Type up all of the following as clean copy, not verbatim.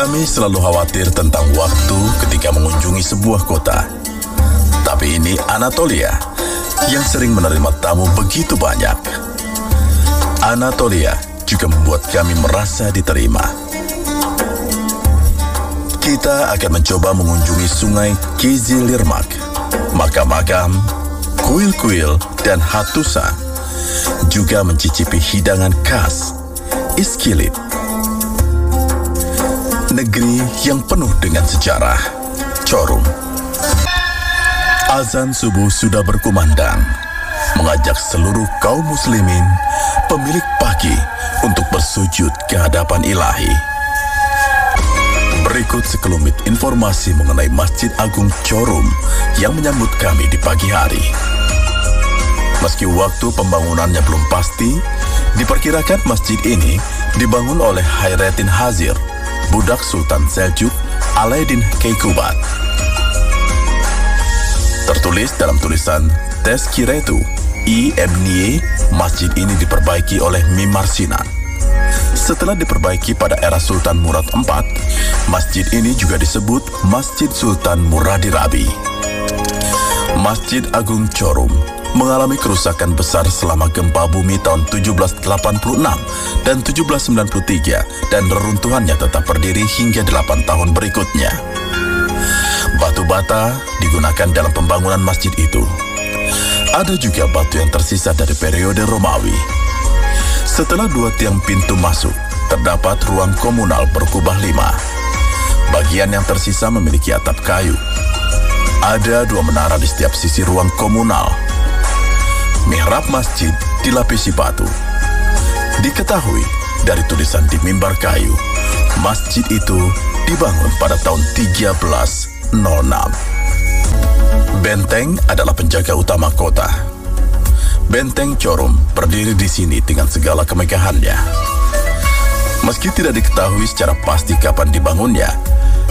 Kami selalu khawatir tentang waktu ketika mengunjungi sebuah kota. Tapi ini Anatolia yang sering menerima tamu begitu banyak. Anatolia juga membuat kami merasa diterima. Kita akan mencoba mengunjungi sungai Kizilirmak, makam-makam, kuil-kuil, dan Hattusa. Juga mencicipi hidangan khas Iskilip. Negeri yang penuh dengan sejarah, Çorum. Azan subuh sudah berkumandang, mengajak seluruh kaum muslimin, pemilik pagi, untuk bersujud ke hadapan Ilahi. Berikut sekelumit informasi mengenai Masjid Agung Çorum yang menyambut kami di pagi hari. Meski waktu pembangunannya belum pasti, diperkirakan masjid ini dibangun oleh Hayrettin Hazir, budak Sultan Seljuk Alaeddin Keykubat. Tertulis dalam tulisan Tezkiretu I Emniye, masjid ini diperbaiki oleh Mimar Sinan. Setelah diperbaiki pada era Sultan Murad IV, masjid ini juga disebut Masjid Sultan Muradi-Rabi. Masjid Agung Çorum mengalami kerusakan besar selama gempa bumi tahun 1786 dan 1793, dan reruntuhannya tetap berdiri hingga 8 tahun berikutnya. Batu bata digunakan dalam pembangunan masjid itu. Ada juga batu yang tersisa dari periode Romawi. Setelah 2 tiang pintu masuk, terdapat ruang komunal berkubah 5. Bagian yang tersisa memiliki atap kayu. Ada 2 menara di setiap sisi ruang komunal. Mihrab masjid dilapisi batu. Diketahui dari tulisan di mimbar kayu, masjid itu dibangun pada tahun 1306. Benteng adalah penjaga utama kota. Benteng Çorum berdiri di sini dengan segala kemegahannya. Meski tidak diketahui secara pasti kapan dibangunnya,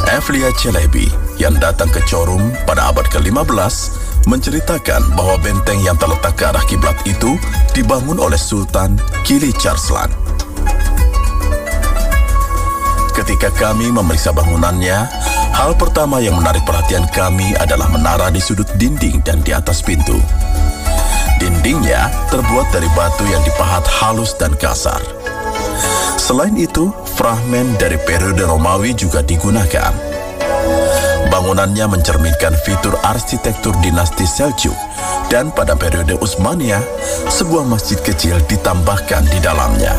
Evliya Çelebi yang datang ke Çorum pada abad ke-15 menceritakan bahwa benteng yang terletak ke arah kiblat itu dibangun oleh Sultan Kiliç Arslan. Ketika kami memeriksa bangunannya, hal pertama yang menarik perhatian kami adalah menara di sudut dinding dan di atas pintu. Dindingnya terbuat dari batu yang dipahat halus dan kasar. Selain itu, fragmen dari periode Romawi juga digunakan. Bangunannya mencerminkan fitur arsitektur dinasti Seljuk, dan pada periode Utsmaniyah, sebuah masjid kecil ditambahkan di dalamnya.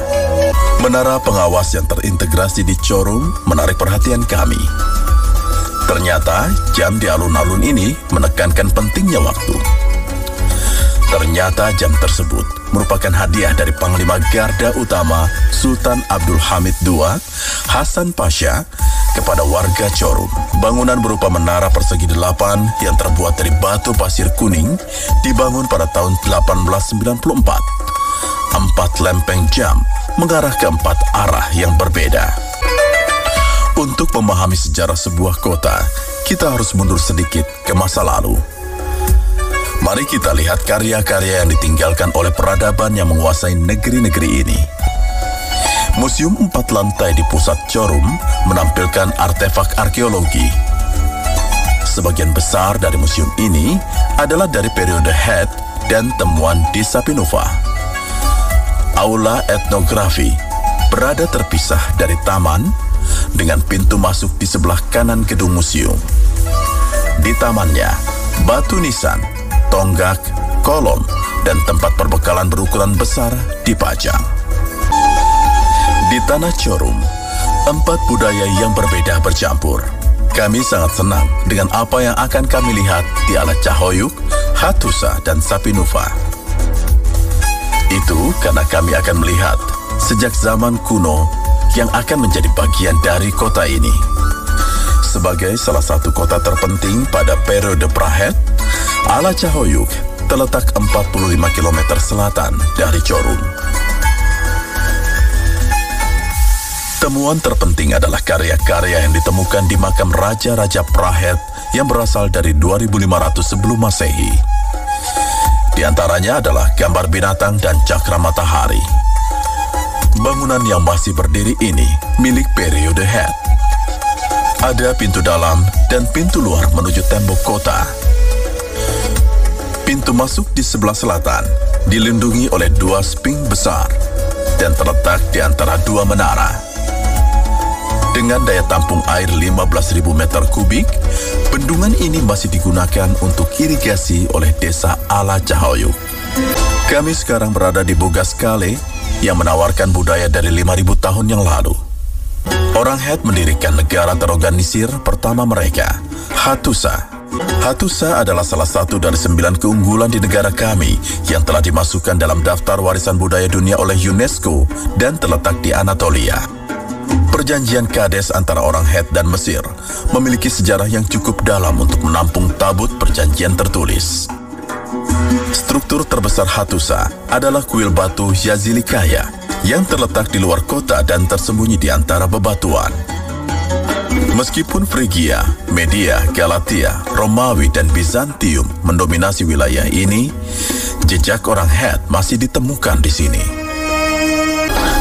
Menara pengawas yang terintegrasi di Çorum menarik perhatian kami. Ternyata jam di alun-alun ini menekankan pentingnya waktu. Ternyata jam tersebut merupakan hadiah dari Panglima Garda Utama Sultan Abdul Hamid II, Hasan Pasha, kepada warga Çorum. Bangunan berupa menara persegi 8 yang terbuat dari batu pasir kuning dibangun pada tahun 1894. 4 lempeng jam mengarah ke 4 arah yang berbeda. Untuk memahami sejarah sebuah kota, kita harus mundur sedikit ke masa lalu. Mari kita lihat karya-karya yang ditinggalkan oleh peradaban yang menguasai negeri-negeri ini. Museum 4 lantai di pusat Çorum menampilkan artefak arkeologi. Sebagian besar dari museum ini adalah dari periode Het dan temuan di Sapinova. Aula etnografi berada terpisah dari taman dengan pintu masuk di sebelah kanan gedung museum. Di tamannya, batu nisan, tonggak, kolom, dan tempat perbekalan berukuran besar dipajang. Di tanah Çorum, 4 budaya yang berbeda bercampur. Kami sangat senang dengan apa yang akan kami lihat di Alaçahoyuk, Hattusa, dan Sapinova. Itu karena kami akan melihat sejak zaman kuno yang akan menjadi bagian dari kota ini. Sebagai salah satu kota terpenting pada periode Prahet, Alaçahoyuk terletak 45 km selatan dari Çorum. Temuan terpenting adalah karya-karya yang ditemukan di makam Raja-Raja Prahet yang berasal dari 2500 sebelum Masehi. Di antaranya adalah gambar binatang dan cakra matahari. Bangunan yang masih berdiri ini milik periode Het. Ada pintu dalam dan pintu luar menuju tembok kota. Pintu masuk di sebelah selatan dilindungi oleh 2 sping besar dan terletak di antara 2 menara. Dengan daya tampung air 15.000 meter kubik, bendungan ini masih digunakan untuk irigasi oleh desa Ala Cahayuk. Kami sekarang berada di Bogaskale yang menawarkan budaya dari 5.000 tahun yang lalu. Orang Het mendirikan negara terorganisir pertama mereka, Hattusa. Hattusa adalah salah satu dari 9 keunggulan di negara kami yang telah dimasukkan dalam daftar warisan budaya dunia oleh UNESCO dan terletak di Anatolia. Perjanjian Kades antara orang Het dan Mesir memiliki sejarah yang cukup dalam untuk menampung tabut perjanjian tertulis. Struktur terbesar Hattusa adalah kuil batu Yazilikaya yang terletak di luar kota dan tersembunyi di antara bebatuan. Meskipun Frigia, Media, Galatia, Romawi, dan Bizantium mendominasi wilayah ini, jejak orang Het masih ditemukan di sini.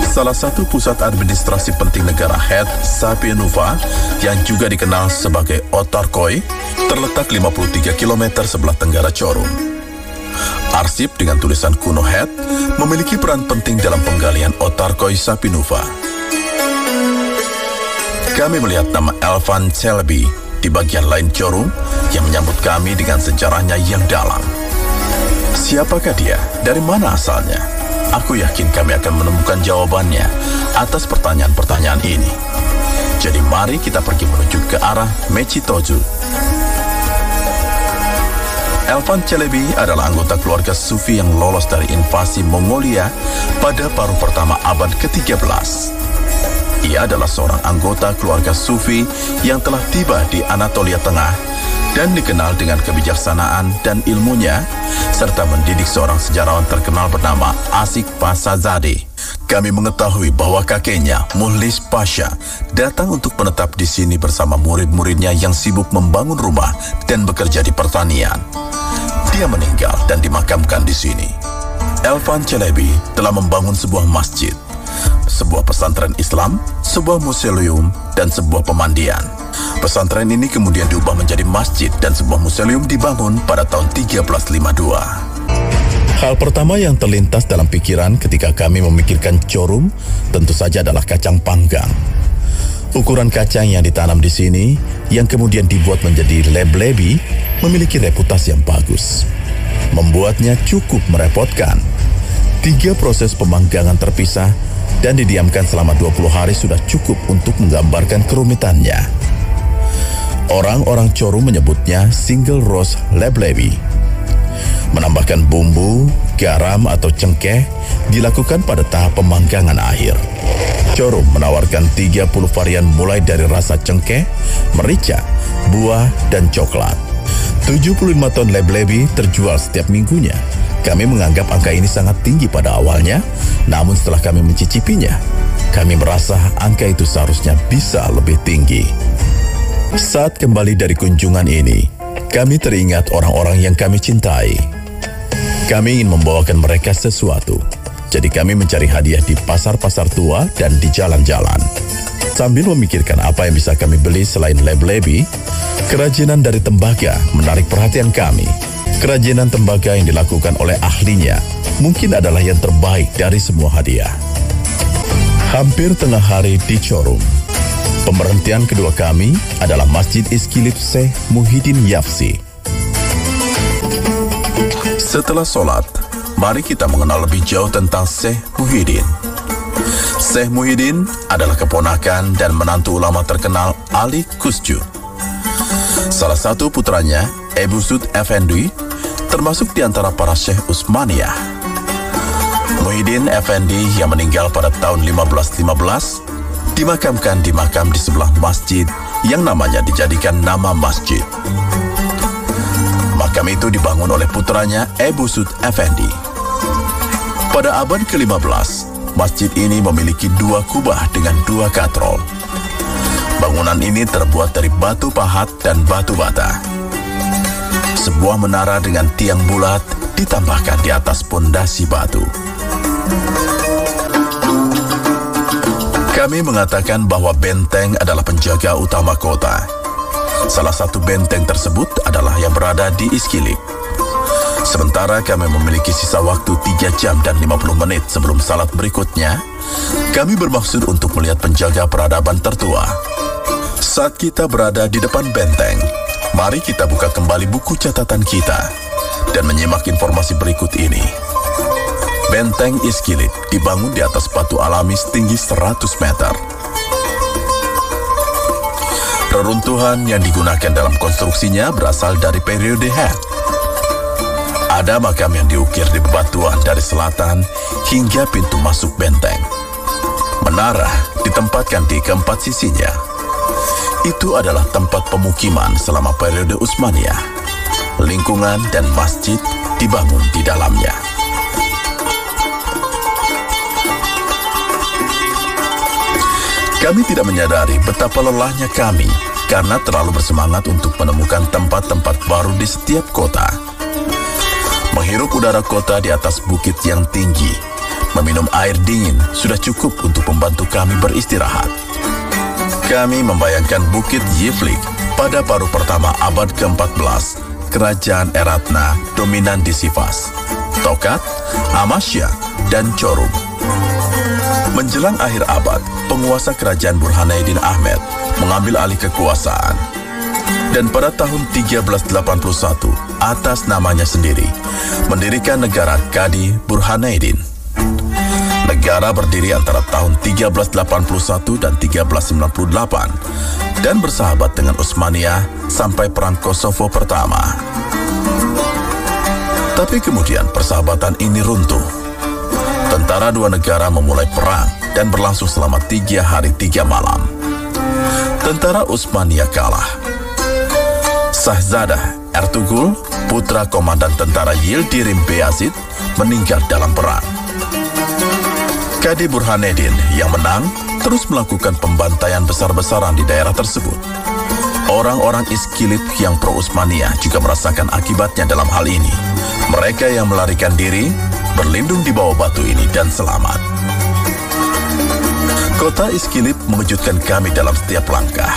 Salah satu pusat administrasi penting negara Het, Sapienova, yang juga dikenal sebagai Otarkoi, terletak 53 km sebelah tenggara Çorum. Arsip dengan tulisan kuno Het memiliki peran penting dalam penggalian Otarkoi Sapienova. Kami melihat nama Elvan Celebi di bagian lain Çorum yang menyambut kami dengan sejarahnya yang dalam. Siapakah dia? Dari mana asalnya? Aku yakin kami akan menemukan jawabannya atas pertanyaan-pertanyaan ini. Jadi mari kita pergi menuju ke arah Mechitoju. Elvan Celebi adalah anggota keluarga Sufi yang lolos dari invasi Mongolia pada paruh pertama abad ke-13. Ia adalah seorang anggota keluarga Sufi yang telah tiba di Anatolia Tengah dan dikenal dengan kebijaksanaan dan ilmunya, serta mendidik seorang sejarawan terkenal bernama Asik Pasazade. Kami mengetahui bahwa kakeknya, Muhlis Pasha, datang untuk menetap di sini bersama murid-muridnya yang sibuk membangun rumah dan bekerja di pertanian. Dia meninggal dan dimakamkan di sini. Elvan Celebi telah membangun sebuah masjid, sebuah pesantren Islam, sebuah museum, dan sebuah pemandian. Pesantren ini kemudian diubah menjadi masjid dan sebuah museum dibangun pada tahun 1352. Hal pertama yang terlintas dalam pikiran ketika kami memikirkan Çorum tentu saja adalah kacang panggang. Ukuran kacang yang ditanam di sini, yang kemudian dibuat menjadi leblebi, memiliki reputasi yang bagus. Membuatnya cukup merepotkan. 3 proses pemanggangan terpisah dan didiamkan selama 20 hari sudah cukup untuk menggambarkan kerumitannya. Orang-orang Çorum menyebutnya single roast leblebi. Menambahkan bumbu, garam atau cengkeh dilakukan pada tahap pemanggangan akhir. Çorum menawarkan 30 varian mulai dari rasa cengkeh, merica, buah, dan coklat. 75 ton leblebi terjual setiap minggunya. Kami menganggap angka ini sangat tinggi pada awalnya, namun setelah kami mencicipinya, kami merasa angka itu seharusnya bisa lebih tinggi. Saat kembali dari kunjungan ini, kami teringat orang-orang yang kami cintai. Kami ingin membawakan mereka sesuatu, jadi kami mencari hadiah di pasar-pasar tua dan di jalan-jalan. Sambil memikirkan apa yang bisa kami beli selain leblebi, kerajinan dari tembaga menarik perhatian kami. Kerajinan tembaga yang dilakukan oleh ahlinya mungkin adalah yang terbaik dari semua hadiah. Hampir tengah hari di Çorum. Pemberhentian kedua kami adalah Masjid Iskilip Syekh Muhyiddin Yavsi. Setelah sholat, mari kita mengenal lebih jauh tentang Syekh Muhyiddin. Syekh Muhyiddin adalah keponakan dan menantu ulama terkenal Ali Kuşçu. Salah satu putranya, Ebu Sud Efendi, termasuk di antara para Syekh Utsmaniyah. Muhyiddin Efendi yang meninggal pada tahun 1515 dimakamkan di makam di sebelah masjid yang namanya dijadikan nama masjid. Makam itu dibangun oleh putranya Ebu Sud Efendi. Pada abad ke-15, masjid ini memiliki 2 kubah dengan 2 katrol. Bangunan ini terbuat dari batu pahat dan batu bata. Sebuah menara dengan tiang bulat ditambahkan di atas pondasi batu. Kami mengatakan bahwa benteng adalah penjaga utama kota. Salah satu benteng tersebut adalah yang berada di Iskilip. Sementara kami memiliki sisa waktu 3 jam dan 50 menit sebelum salat berikutnya, kami bermaksud untuk melihat penjaga peradaban tertua. Saat kita berada di depan benteng, mari kita buka kembali buku catatan kita dan menyimak informasi berikut ini. Benteng Iskilip dibangun di atas batu alami setinggi 100 meter. Reruntuhan yang digunakan dalam konstruksinya berasal dari periode Han. Ada makam yang diukir di bebatuan dari selatan hingga pintu masuk benteng. Menara ditempatkan di keempat sisinya. Itu adalah tempat pemukiman selama periode Utsmaniyah. Lingkungan dan masjid dibangun di dalamnya. Kami tidak menyadari betapa lelahnya kami karena terlalu bersemangat untuk menemukan tempat-tempat baru di setiap kota. Menghirup udara kota di atas bukit yang tinggi, meminum air dingin sudah cukup untuk membantu kami beristirahat. Kami membayangkan Bukit Yiflik pada paruh pertama abad ke-14, kerajaan Eratna dominan di Sivas, Tokat, Amasya, dan Çorum. Menjelang akhir abad, penguasa kerajaan Burhaneddin Ahmed mengambil alih kekuasaan. Dan pada tahun 1381, atas namanya sendiri, mendirikan negara Kadi Burhaneddin. Negara berdiri antara tahun 1381 dan 1398 dan bersahabat dengan Utsmaniyah sampai Perang Kosovo pertama. Tapi kemudian persahabatan ini runtuh. Tentara dua negara memulai perang dan berlangsung selama 3 hari 3 malam. Tentara Utsmaniyah kalah. Shahzadah Ertugrul, putra komandan tentara Yildirim Beyazid, meninggal dalam perang. Kadi Burhaneddin yang menang terus melakukan pembantaian besar-besaran di daerah tersebut. Orang-orang Iskilip yang pro-Utsmaniyah juga merasakan akibatnya dalam hal ini. Mereka yang melarikan diri berlindung di bawah batu ini dan selamat. Kota Iskilip mengejutkan kami dalam setiap langkah,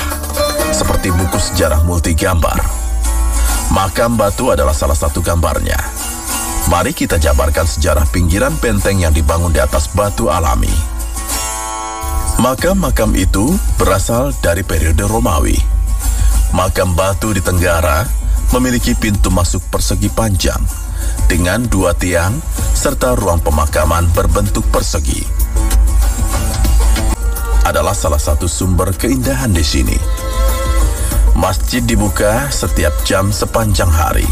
seperti buku sejarah multigambar. Makam batu adalah salah satu gambarnya. Mari kita jabarkan sejarah pinggiran benteng yang dibangun di atas batu alami. Makam-makam itu berasal dari periode Romawi. Makam batu di Tenggara memiliki pintu masuk persegi panjang dengan 2 tiang serta ruang pemakaman berbentuk persegi. Adalah salah satu sumber keindahan di sini. Masjid dibuka setiap jam sepanjang hari.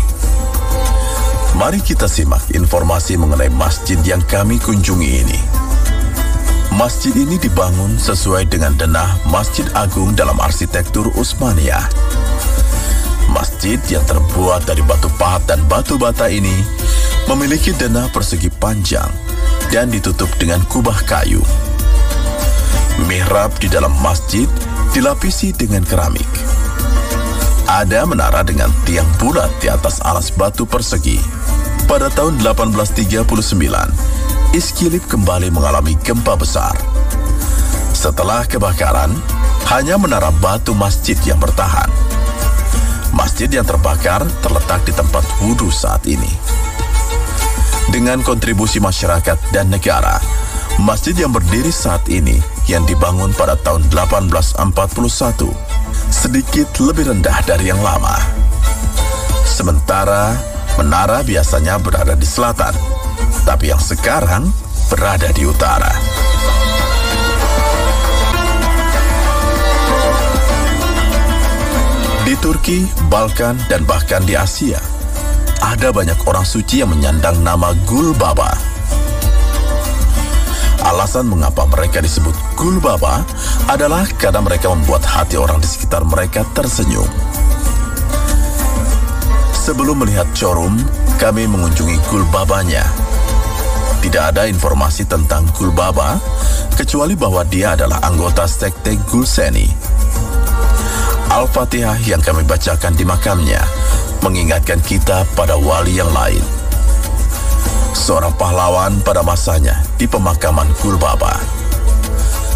Mari kita simak informasi mengenai masjid yang kami kunjungi ini. Masjid ini dibangun sesuai dengan denah Masjid Agung dalam arsitektur Utsmaniyah. Masjid yang terbuat dari batu pahat dan batu bata ini memiliki denah persegi panjang dan ditutup dengan kubah kayu. Mihrab di dalam masjid dilapisi dengan keramik. Ada menara dengan tiang bulat di atas alas batu persegi. Pada tahun 1839, Iskilip kembali mengalami gempa besar. Setelah kebakaran, hanya menara batu masjid yang bertahan. Masjid yang terbakar terletak di tempat wudhu saat ini. Dengan kontribusi masyarakat dan negara, masjid yang berdiri saat ini yang dibangun pada tahun 1841 sedikit lebih rendah dari yang lama. Sementara menara biasanya berada di selatan, tapi yang sekarang berada di utara. Di Turki, Balkan, dan bahkan di Asia, ada banyak orang suci yang menyandang nama Gul Baba. Alasan mengapa mereka disebut Gul Baba adalah karena mereka membuat hati orang di sekitar mereka tersenyum. Sebelum melihat Çorum, kami mengunjungi Gul Babanya. Tidak ada informasi tentang Gul Baba, kecuali bahwa dia adalah anggota sekte Gulseni. Al-Fatihah yang kami bacakan di makamnya mengingatkan kita pada wali yang lain. Seorang pahlawan pada masanya di pemakaman Gul Baba.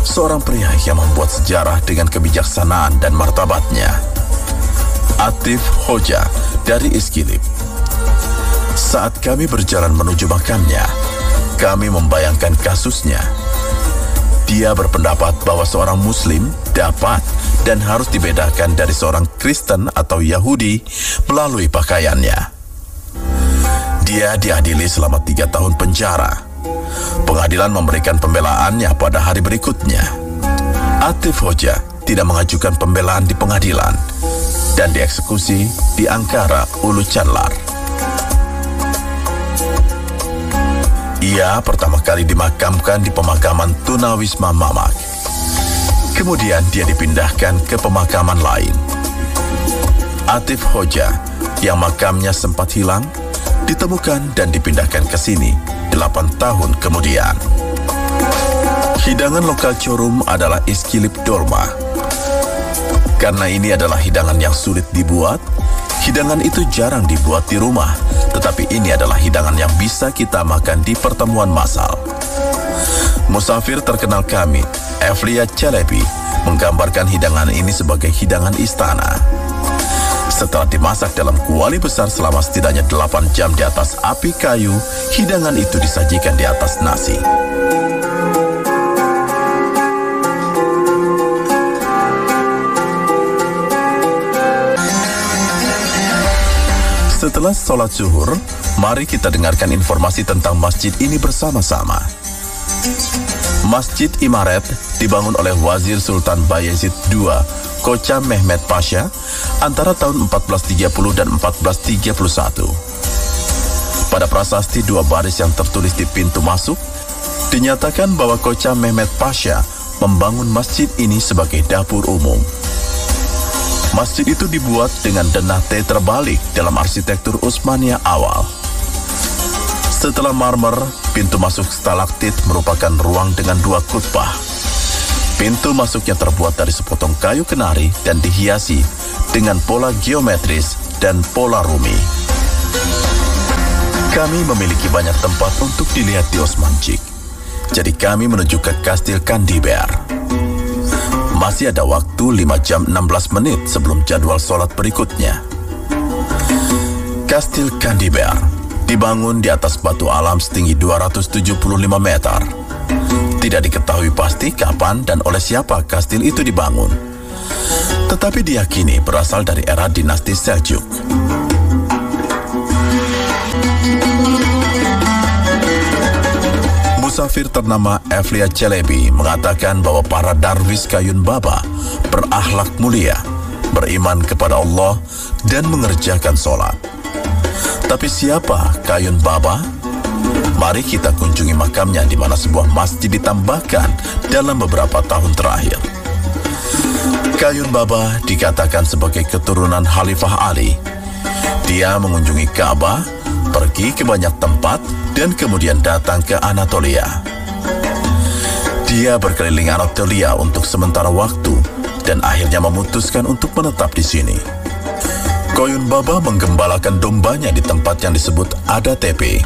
seorang pria yang membuat sejarah dengan kebijaksanaan dan martabatnya. Atif Hoja dari Iskilip. Saat kami berjalan menuju makamnya, kami membayangkan kasusnya. Dia berpendapat bahwa seorang Muslim dapat dan harus dibedakan dari seorang Kristen atau Yahudi melalui pakaiannya. Dia diadili selama 3 tahun penjara. Pengadilan memberikan pembelaannya pada hari berikutnya. Atif Hoja tidak mengajukan pembelaan di pengadilan dan dieksekusi di Ankara, Ulu Chandler. Ia pertama kali dimakamkan di pemakaman Tunawisma Mamak. Kemudian dia dipindahkan ke pemakaman lain. Atif Hoja yang makamnya sempat hilang ditemukan dan dipindahkan ke sini 8 tahun kemudian. Hidangan lokal Chorum adalah Iskilip Dolma. Karena ini adalah hidangan yang sulit dibuat, hidangan itu jarang dibuat di rumah, tetapi ini adalah hidangan yang bisa kita makan di pertemuan massal. Musafir terkenal kami, Evlia Celebi, menggambarkan hidangan ini sebagai hidangan istana. Setelah dimasak dalam kuali besar selama setidaknya 8 jam di atas api kayu, hidangan itu disajikan di atas nasi. Setelah sholat zuhur, mari kita dengarkan informasi tentang masjid ini bersama-sama. Masjid Imaret dibangun oleh Wazir Sultan Bayezid II, Koca Mehmet Pasha, antara tahun 1430 dan 1431. Pada prasasti 2 baris yang tertulis di pintu masuk, dinyatakan bahwa Koca Mehmet Pasha membangun masjid ini sebagai dapur umum. Masjid itu dibuat dengan denah T terbalik dalam arsitektur Utsmaniyah awal. Setelah marmer, pintu masuk stalaktit merupakan ruang dengan 2 kutbah. Pintu masuknya terbuat dari sepotong kayu kenari dan dihiasi dengan pola geometris dan pola rumi. Kami memiliki banyak tempat untuk dilihat di Osmancik, jadi kami menuju ke Kastil Kandiber. Masih ada waktu 5 jam 16 menit sebelum jadwal sholat berikutnya. Kastil Kandiber dibangun di atas batu alam setinggi 275 meter. Tidak diketahui pasti kapan dan oleh siapa kastil itu dibangun, tetapi diyakini berasal dari era dinasti Seljuk. Musafir ternama Evlia Celebi mengatakan bahwa para darwis Kayun Baba berakhlak mulia, beriman kepada Allah, dan mengerjakan sholat. Tapi siapa Kayun Baba? Mari kita kunjungi makamnya di mana sebuah masjid ditambahkan dalam beberapa tahun terakhir. Kayun Baba dikatakan sebagai keturunan Khalifah Ali. Dia mengunjungi Ka'bah, pergi ke banyak tempat, dan kemudian datang ke Anatolia. Dia berkeliling Anatolia untuk sementara waktu dan akhirnya memutuskan untuk menetap di sini. Koyun Baba menggembalakan dombanya di tempat yang disebut Ada Tepe.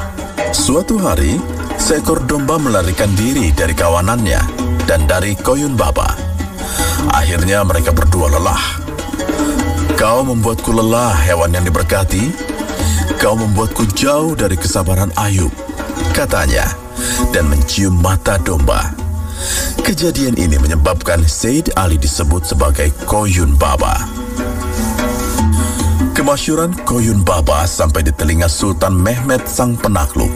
Suatu hari, seekor domba melarikan diri dari kawanannya dan dari Koyun Baba. Akhirnya mereka berdua lelah. "Kau membuatku lelah, hewan yang diberkati. Kau membuatku jauh dari kesabaran Ayub," katanya, dan mencium mata domba. Kejadian ini menyebabkan Said Ali disebut sebagai Koyun Baba. Kemasyhuran Koyun Baba sampai di telinga Sultan Mehmet sang penakluk.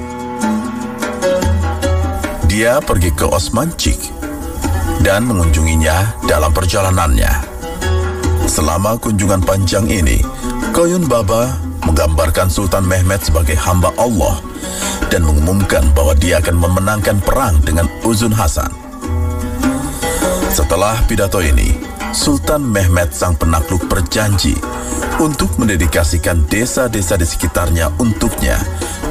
Dia pergi ke Osmancik dan mengunjunginya dalam perjalanannya. Selama kunjungan panjang ini, Koyun Baba menggambarkan Sultan Mehmet sebagai hamba Allah dan mengumumkan bahwa dia akan memenangkan perang dengan Uzun Hasan. Setelah pidato ini, Sultan Mehmet sang penakluk berjanji untuk mendedikasikan desa-desa di sekitarnya untuknya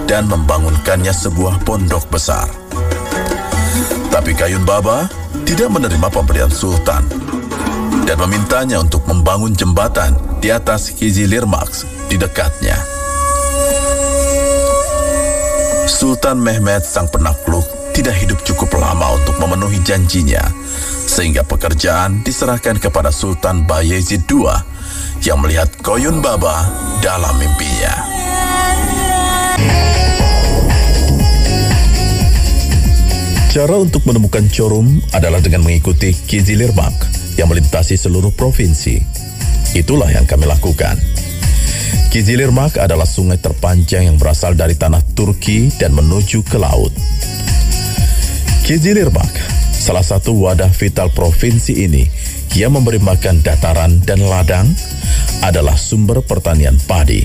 dan membangunkannya sebuah pondok besar. Tapi Kayun Baba tidak menerima pemberian Sultan dan memintanya untuk membangun jembatan di atas Kizilirmax di dekatnya. Sultan Mehmet sang penakluk tidak hidup cukup lama untuk memenuhi janjinya, sehingga pekerjaan diserahkan kepada Sultan Bayezid II yang melihat Koyun Baba dalam mimpinya. Cara untuk menemukan Chorum adalah dengan mengikuti Kizilirmak yang melintasi seluruh provinsi. Itulah yang kami lakukan. Kizilirmak adalah sungai terpanjang yang berasal dari tanah Turki dan menuju ke laut. Kizilirmak, salah satu wadah vital provinsi ini yang memberi makan dataran dan ladang, adalah sumber pertanian padi.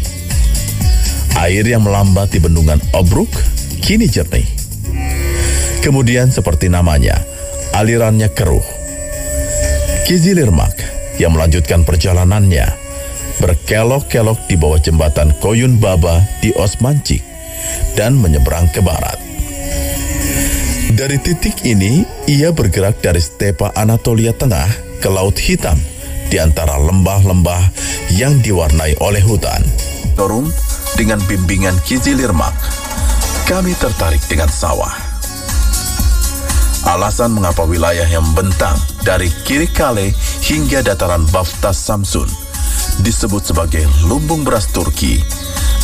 Air yang melambat di bendungan Obruk kini jernih. Kemudian seperti namanya, alirannya keruh. Kizilirmak yang melanjutkan perjalanannya berkelok-kelok di bawah jembatan Koyun Baba di Osmancik dan menyeberang ke barat. Dari titik ini, ia bergerak dari stepa Anatolia Tengah ke Laut Hitam di antara lembah-lembah yang diwarnai oleh hutan. Chorum dengan bimbingan Kizilirmak, kami tertarik dengan sawah. Alasan mengapa wilayah yang membentang dari kiri Kale hingga dataran Baftas Samsun disebut sebagai lumbung beras Turki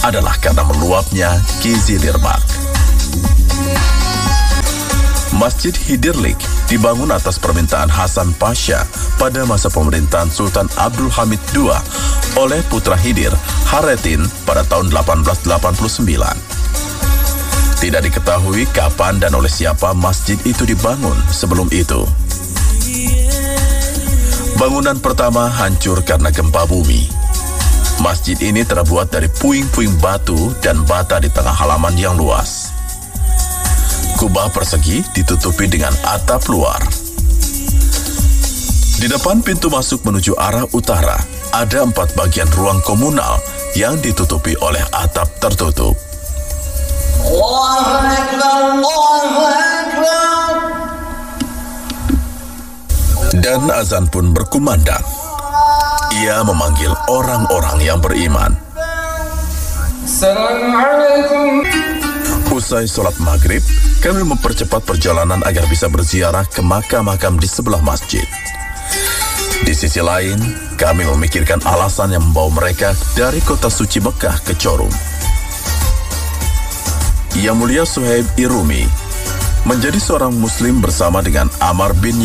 adalah karena meluapnya Kizilirmak. Masjid Hidirlik dibangun atas permintaan Hasan Pasha pada masa pemerintahan Sultan Abdul Hamid II oleh putra Hidir, Haretin, pada tahun 1889. Tidak diketahui kapan dan oleh siapa masjid itu dibangun sebelum itu. Bangunan pertama hancur karena gempa bumi. Masjid ini terbuat dari puing-puing batu dan bata di tengah halaman yang luas. Kubah persegi ditutupi dengan atap luar. Di depan pintu masuk menuju arah utara, ada 4 bagian ruang komunal yang ditutupi oleh atap tertutup. Dan azan pun berkumandang. Ia memanggil orang-orang yang beriman. Assalamualaikum. Usai sholat maghrib, kami mempercepat perjalanan agar bisa berziarah ke makam-makam di sebelah masjid. Di sisi lain, kami memikirkan alasan yang membawa mereka dari kota suci Mekah ke Chorum. Yang Mulia Suhaib Irumi menjadi seorang muslim bersama dengan Amar bin